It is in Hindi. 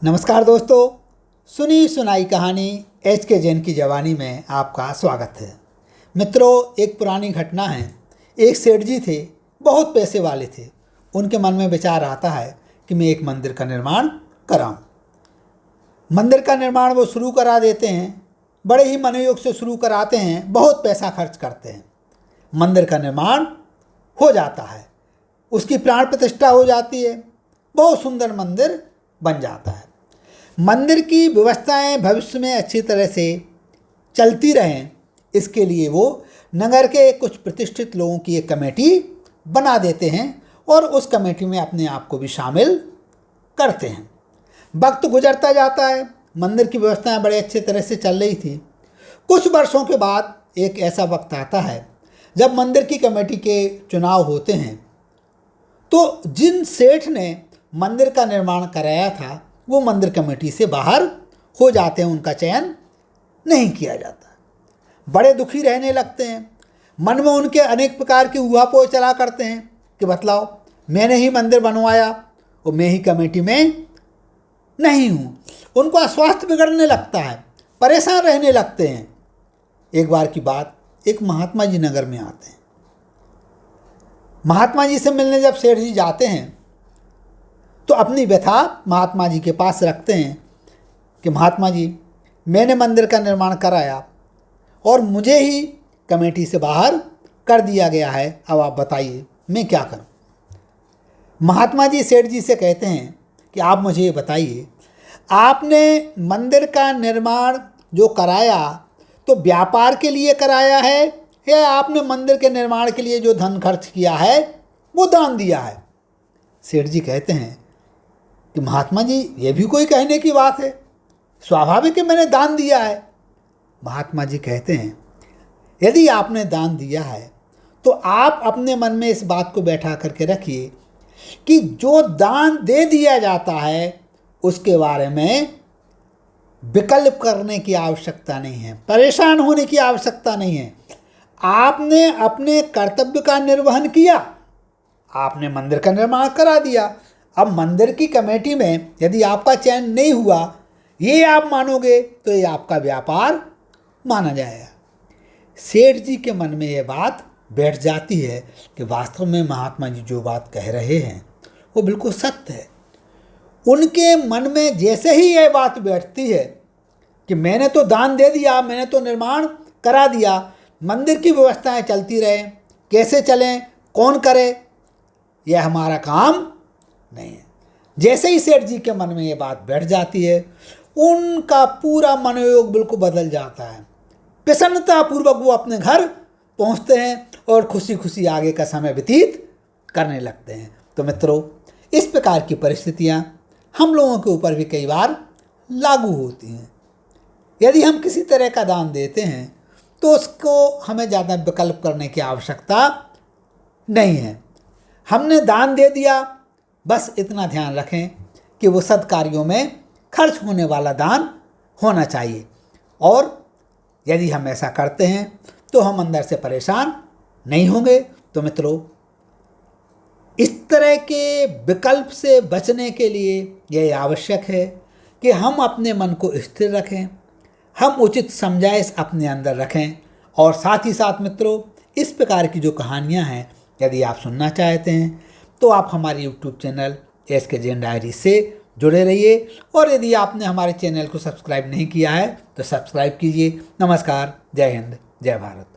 नमस्कार दोस्तों, सुनी सुनाई कहानी एच के जैन की जवानी में आपका स्वागत है। मित्रों, एक पुरानी घटना है। एक सेठ जी थे, बहुत पैसे वाले थे। उनके मन में विचार आता है कि मैं एक मंदिर का निर्माण कराऊं। मंदिर का निर्माण वो शुरू करा देते हैं, बड़े ही मनोयोग से शुरू कराते हैं, बहुत पैसा खर्च करते हैं। मंदिर का निर्माण हो जाता है, उसकी प्राण प्रतिष्ठा हो जाती है, बहुत सुंदर मंदिर बन जाता है। मंदिर की व्यवस्थाएं भविष्य में अच्छी तरह से चलती रहें, इसके लिए वो नगर के कुछ प्रतिष्ठित लोगों की एक कमेटी बना देते हैं और उस कमेटी में अपने आप को भी शामिल करते हैं। वक्त गुजरता जाता है, मंदिर की व्यवस्थाएं बड़े अच्छे तरह से चल रही थी। कुछ वर्षों के बाद एक ऐसा वक्त आता है जब मंदिर की कमेटी के चुनाव होते हैं, तो जिन सेठ ने मंदिर का निर्माण कराया था वो मंदिर कमेटी से बाहर हो जाते हैं, उनका चयन नहीं किया जाता। बड़े दुखी रहने लगते हैं, मन में उनके अनेक प्रकार की उहापोह चला करते हैं कि बतलाओ, मैंने ही मंदिर बनवाया और मैं ही कमेटी में नहीं हूँ। उनको स्वास्थ्य बिगड़ने लगता है, परेशान रहने लगते हैं। एक बार की बात, एक महात्मा जी नगर में आते हैं। महात्मा जी से मिलने जब सेठ जी जाते हैं तो अपनी व्यथा महात्मा जी के पास रखते हैं कि महात्मा जी, मैंने मंदिर का निर्माण कराया और मुझे ही कमेटी से बाहर कर दिया गया है। अब आप बताइए मैं क्या करूं। महात्मा जी सेठ जी से कहते हैं कि आप मुझे ये बताइए, आपने मंदिर का निर्माण जो कराया तो व्यापार के लिए कराया है या आपने मंदिर के निर्माण के लिए जो धन खर्च किया है वो दान दिया है? सेठ जी कहते हैं कि महात्मा जी, ये भी कोई कहने की बात है, स्वाभाविक है मैंने दान दिया है। महात्मा जी कहते हैं, यदि आपने दान दिया है तो आप अपने मन में इस बात को बैठा करके रखिए कि जो दान दे दिया जाता है उसके बारे में विकल्प करने की आवश्यकता नहीं है, परेशान होने की आवश्यकता नहीं है। आपने अपने कर्तव्य का निर्वहन किया, आपने मंदिर का निर्माण करा दिया। अब मंदिर की कमेटी में यदि आपका चयन नहीं हुआ, ये आप मानोगे तो ये आपका व्यापार माना जाएगा। सेठ जी के मन में ये बात बैठ जाती है कि वास्तव में महात्मा जी जो बात कह रहे हैं वो बिल्कुल सत्य है। उनके मन में जैसे ही ये बात बैठती है कि मैंने तो दान दे दिया, मैंने तो निर्माण करा दिया, मंदिर की व्यवस्थाएं चलती रहें, कैसे चलें, कौन करे, यह हमारा काम नहीं है। जैसे ही सेठ जी के मन में ये बात बैठ जाती है, उनका पूरा मनोयोग बिल्कुल बदल जाता है। प्रसन्नतापूर्वक वो अपने घर पहुंचते हैं और खुशी खुशी आगे का समय व्यतीत करने लगते हैं। तो मित्रों, इस प्रकार की परिस्थितियां हम लोगों के ऊपर भी कई बार लागू होती हैं। यदि हम किसी तरह का दान देते हैं तो उसको हमें ज़्यादा विकल्प करने की आवश्यकता नहीं है। हमने दान दे दिया, बस इतना ध्यान रखें कि वो सत्कार्यों में खर्च होने वाला दान होना चाहिए। और यदि हम ऐसा करते हैं तो हम अंदर से परेशान नहीं होंगे। तो मित्रों, इस तरह के विकल्प से बचने के लिए यह आवश्यक है कि हम अपने मन को स्थिर रखें, हम उचित समझाइश अपने अंदर रखें। और साथ ही साथ मित्रों, इस प्रकार की जो कहानियाँ हैं यदि आप सुनना चाहते हैं तो आप हमारे YouTube चैनल एच के जैन डायरी से जुड़े रहिए। और यदि आपने हमारे चैनल को सब्सक्राइब नहीं किया है तो सब्सक्राइब कीजिए। नमस्कार, जय हिंद, जय भारत।